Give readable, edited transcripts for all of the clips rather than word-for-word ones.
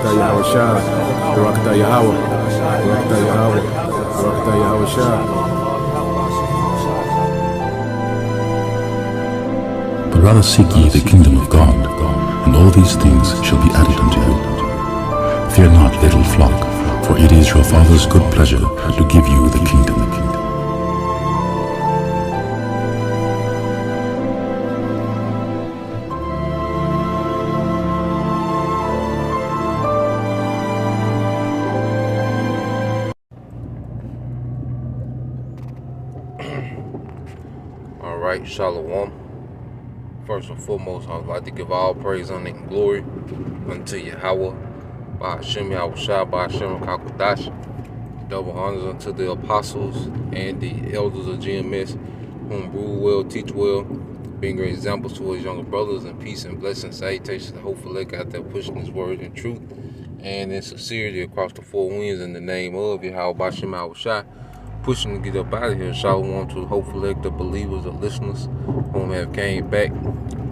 Barakatah Yahweh Shah, Barakatah Yahweh, Barakatah Yahweh, Barakatah Yahweh Shah. But rather seek ye the kingdom of God, and all these things shall be added unto you. Fear not, little flock, for it is your Father's good pleasure to give you the kingdom. Alright, Shalom. First and foremost, I would like to give all praise, honor, and glory unto Yahweh, by Hashem Yahweh Shai, by Hashem Kakodash. Double honors unto the apostles and the elders of GMS, whom rule well, teach well, being great examples to his younger brothers, and peace and blessings, salutations, and hopefully out there pushing his word in truth and in sincerity across the four winds in the name of Yahweh by Hashem Yahweh Shai. Pushing to get up out of here. Shalom to hopefully the believers or listeners whom have came back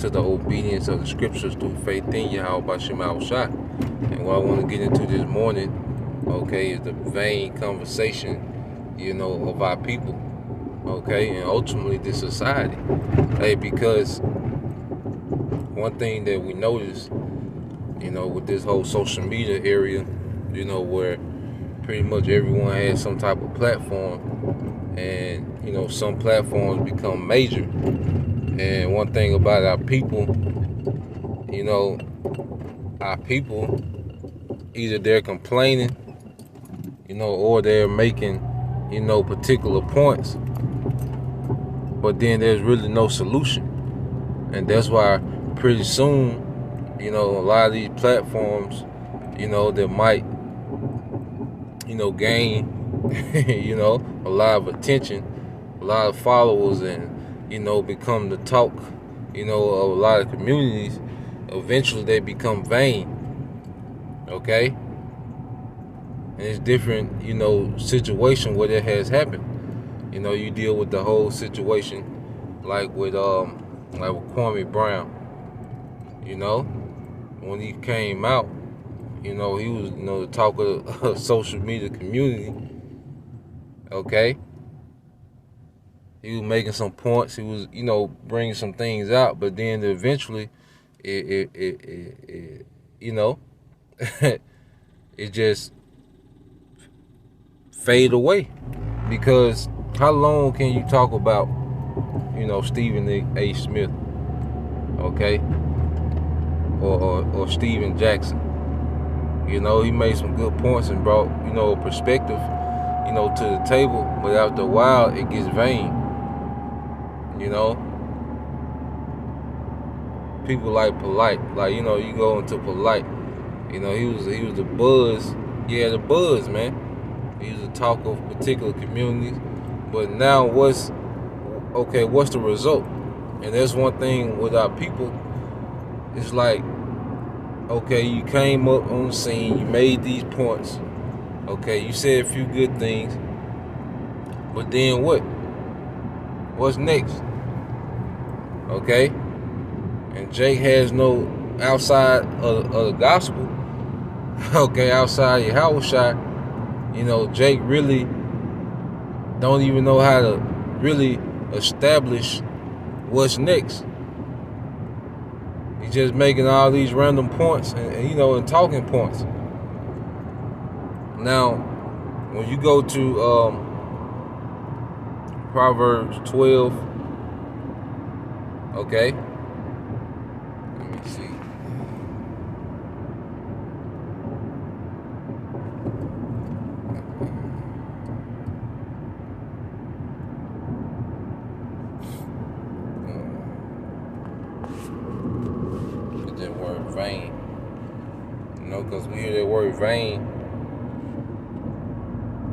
to the obedience of the scriptures through faith in Yahweh by Hashem Yahweh Shai. And what I want to get into this morning, okay, is the vain conversation, of our people, okay, and ultimately this society. Hey, because one thing that we notice, with this whole social media area, where pretty much everyone has some type of platform, and some platforms become major. And one thing about our people, either they're complaining, or they're making, particular points, but then there's really no solution. And that's why pretty soon, a lot of these platforms, that might, gain, a lot of attention, a lot of followers, and, become the talk, of a lot of communities. Eventually they become vain, okay? And it's different, situation where that has happened. You deal with the whole situation, like with Kwame Brown, when he came out, he was, the talk of the social media community, okay? He was making some points. He was, bringing some things out, but then eventually, it just fade away. Because how long can you talk about, Stephen A. Smith, okay, or Stephen Jackson? He made some good points and brought, a perspective, to the table. But after a while, it gets vain. People like Polite, you go into Polite. He was the buzz. Yeah, the buzz, man. He was the talk of particular communities. But now, what's the result? And that's one thing with our people. It's like, okay, you came up on the scene, you made these points, okay, you said a few good things, but then what? What's next? Okay? And Jake has no, outside of the gospel, okay, outside of Yahweh Shai, Jake really don't even know how to really establish what's next. He's just making all these random points and talking points. Now, when you go to Proverbs 12, okay, let me see. That word vain, because we hear that word vain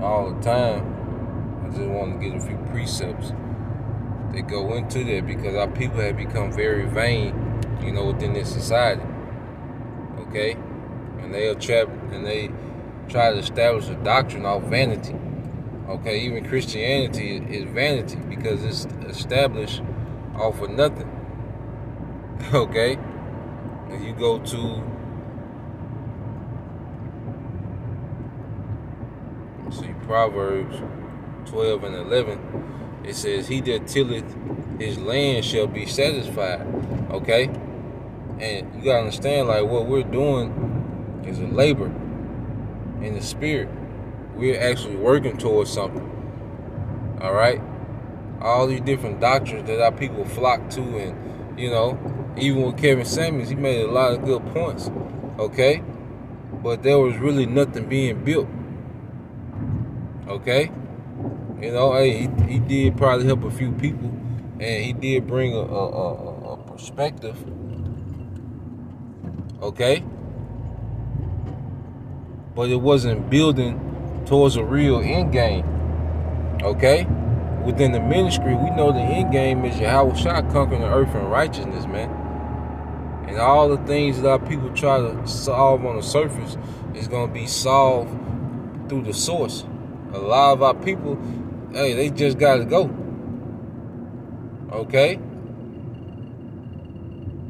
all the time. I just want to get a few precepts that go into that, because our people have become very vain, within this society, okay? And they try to establish a doctrine off vanity, okay? Even Christianity is vanity, because it's established off of nothing, okay? And you go to Proverbs 12 and 11, it says, he that tilleth his land shall be satisfied. Okay? And you gotta understand, like, what we're doing is a labor in the spirit. We're actually working towards something. Alright? All these different doctrines that our people flock to, and, even with Kevin Samuels, he made a lot of good points. Okay? But there was really nothing being built. Okay? Hey, he did probably help a few people, and he did bring a perspective. Okay? But it wasn't building towards a real end game. Okay? Within the ministry, we know the end game is Yahweh Shai conquering the earth in righteousness, man. And all the things that our people try to solve on the surface is going to be solved through the source. A lot of our people, hey, they just got to go. Okay?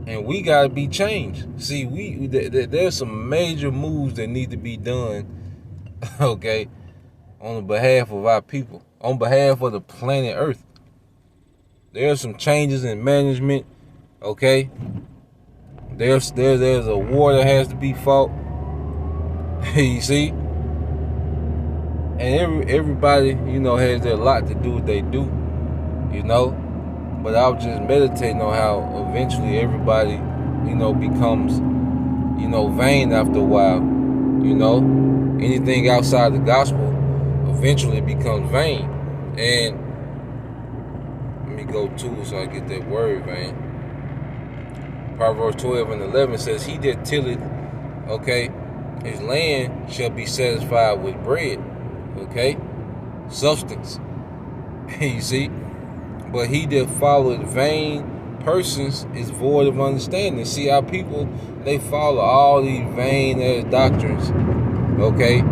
And we got to be changed. See, there's some major moves that need to be done, okay, on the behalf of our people, on behalf of the planet Earth. There's some changes in management, okay? There's a war that has to be fought. You see? And everybody, has their lot to do what they do, But I was just meditating on how eventually everybody, becomes, vain after a while. Anything outside the gospel eventually becomes vain. And let me go to it so I get that word, vain. Proverbs 12 and 11 says, he that tilleth, okay, his land shall be satisfied with bread. Okay? Substance. You see? But he that followeth vain persons is void of understanding. See, our people, they follow all these vain ass doctrines. Okay?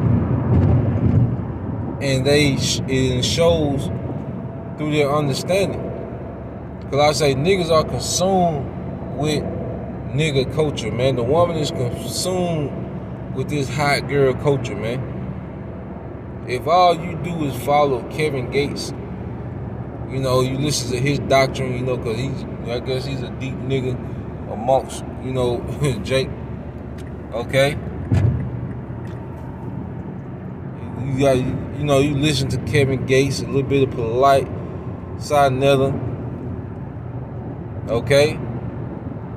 And it shows through their understanding. Because I say niggas are consumed with nigga culture, man. The woman is consumed with this hot girl culture, man. If all you do is follow Kevin Gates, you listen to his doctrine, because I guess he's a deep nigga amongst, Jake. Okay? You got, you listen to Kevin Gates, a little bit of polite, Sinetta. Okay?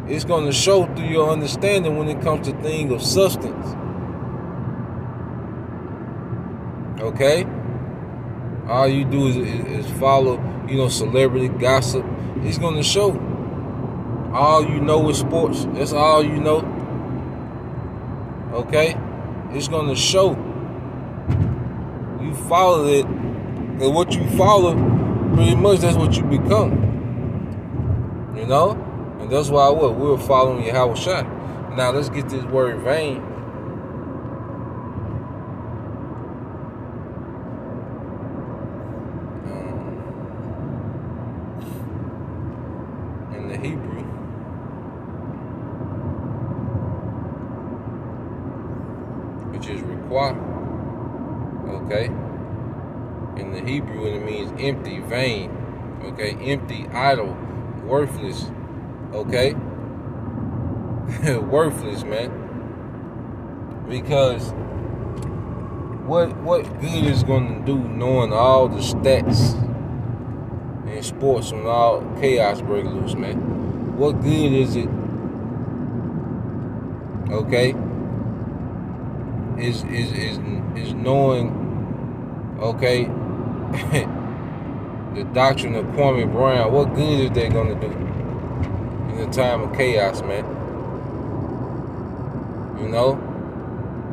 It's going to show through your understanding when it comes to things of substance. Okay? All you do is follow, celebrity gossip. It's going to show. All you know is sports. That's all you know. Okay? It's going to show. You follow it, and what you follow, pretty much that's what you become. And that's why we're following Yahweh Shai. Now let's get this word vain. In the Hebrew, which is require. Okay? In the Hebrew, it means empty, vain. Okay? Empty, idle, worthless. Okay? Worthless, man. Because what good is going to do knowing all the stats in sports when all chaos break loose, man? What good is it? Okay? Is knowing, okay, the doctrine of Kwame Brown. What good is that going to do in the time of chaos, man?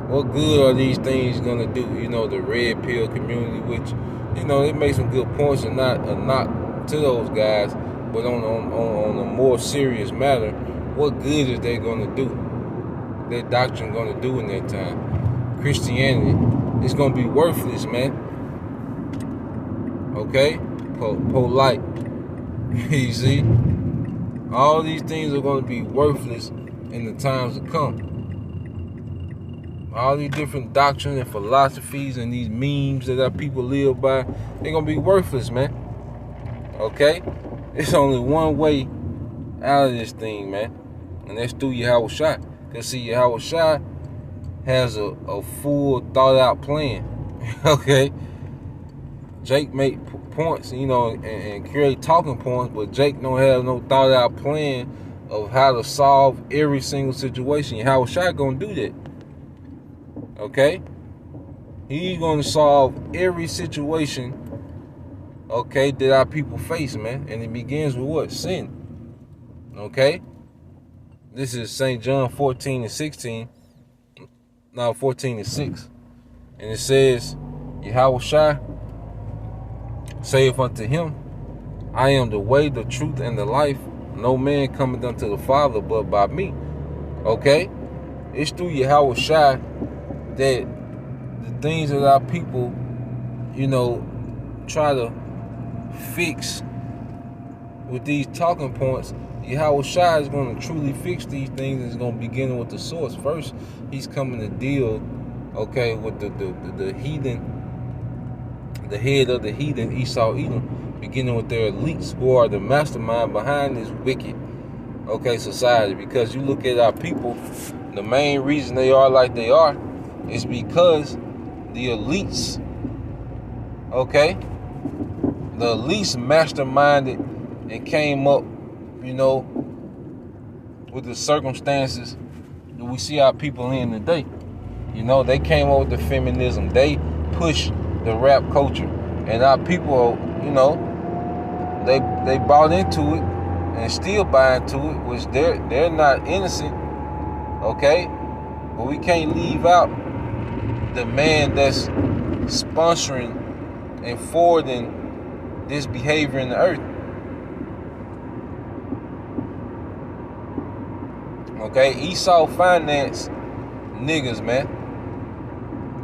What good are these things going to do? The red pill community, which, they make some good points and not a knock to those guys, but on a more serious matter, what good is they going to do? That doctrine going to do in that time? Christianity, it's going to be worthless, man. Okay? Polite. You see? All these things are going to be worthless in the times to come. all these different doctrines and philosophies and these memes that our people live by, they're gonna be worthless, man. Okay? It's only one way out of this thing, man. And that's through Yahweh Shai. Cause see, Yahweh Shai has a full thought out plan. Okay? Jake make points, and create talking points, but Jake don't have no thought out plan of how to solve every single situation. Yahweh Shai gonna do that. Okay? He's gonna solve every situation, okay, that our people face, man. And it begins with what? Sin. Okay? This is St. John 14:16. No, 14:6. And it says, Yahweh Shai saith unto him, I am the way, the truth, and the life. No man cometh unto the Father but by me. Okay? It's through Yahweh Shai that the things that our people, try to fix with these talking points, Yahweh Shai is going to truly fix these things, and it's going to begin with the source. First, he's coming to deal, okay, with the heathen, the head of the heathen, Esau, Edom, beginning with their elites who are the mastermind behind this wicked, okay, society. Because you look at our people, the main reason they are like they are is because the elites, okay, the elites masterminded and came up, with the circumstances that we see our people in today. They came up with the feminism. They pushed the rap culture. And our people, they bought into it and still buy into it, which they're not innocent, okay? But we can't leave out the man that's sponsoring and forwarding this behavior in the earth. Okay, Esau financed niggas, man.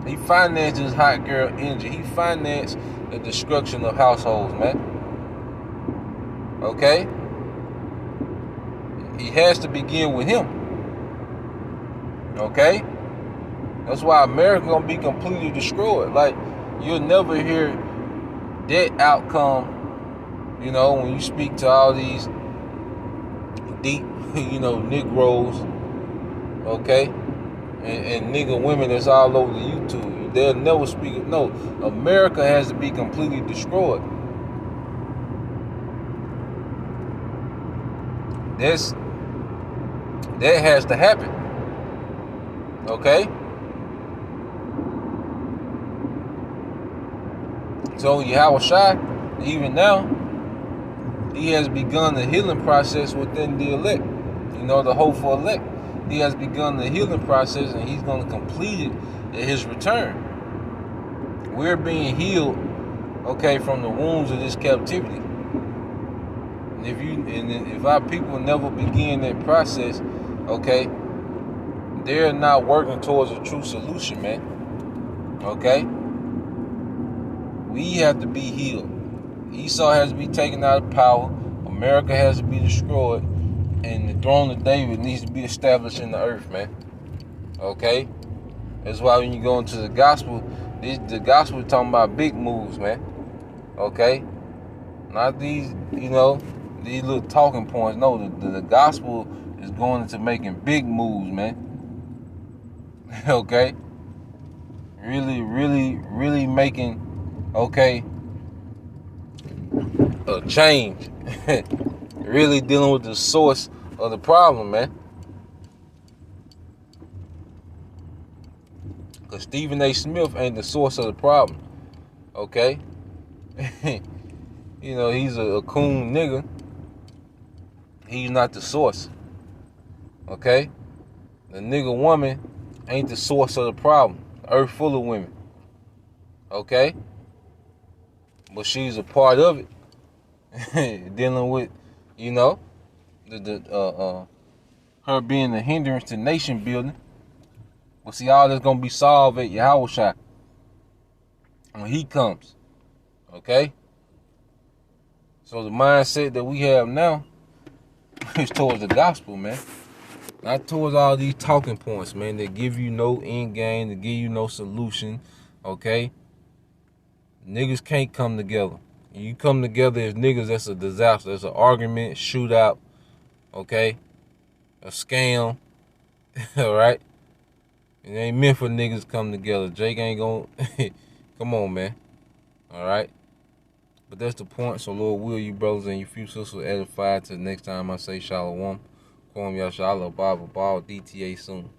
He financed his hot girl energy. He financed the destruction of households, man. Okay? He has to begin with him. Okay? That's why America gonna be completely destroyed. Like, you'll never hear that outcome, when you speak to all these deep, Negroes, okay, and nigga women that's all over the YouTube. They'll never speak. No, America has to be completely destroyed. That has to happen. Okay? So Yahweh Shai, even now, he has begun the healing process within the elect. The hopeful elect. He has begun the healing process, and he's going to complete it at his return. We're being healed, okay, from the wounds of this captivity. And if our people never begin that process, okay, they're not working towards a true solution, man. Okay? We have to be healed. Esau has to be taken out of power. America has to be destroyed. And the throne of David needs to be established in the earth, man. Okay? That's why when you go into the gospel, the gospel is talking about big moves, man. Okay? Not these, these little talking points. No, the gospel is going into making big moves, man. Okay? Really, really, really making, okay, a change. Really dealing with the source of the problem, man. Because Stephen A. Smith ain't the source of the problem. Okay? He's a coon nigga. He's not the source. Okay? The nigga woman ain't the source of the problem. The earth full of women. Okay? But she's a part of it. Dealing with, her being a hindrance to nation building. But see, all that's gonna be solved at Yahweh Shai when he comes. Okay? So the mindset that we have now is towards the gospel, man. Not towards all these talking points, man, that give you no end game, that give you no solution, okay? Niggas can't come together. You come together as niggas, that's a disaster. That's an argument, shootout, okay? A scam, all right? It ain't meant for niggas to come together. Jake ain't gonna, come on, man, all right? But that's the point. So Lord will you brothers and your few sisters edified till next time I say shalom. Kwam Yashala Baba Ball DTA soon.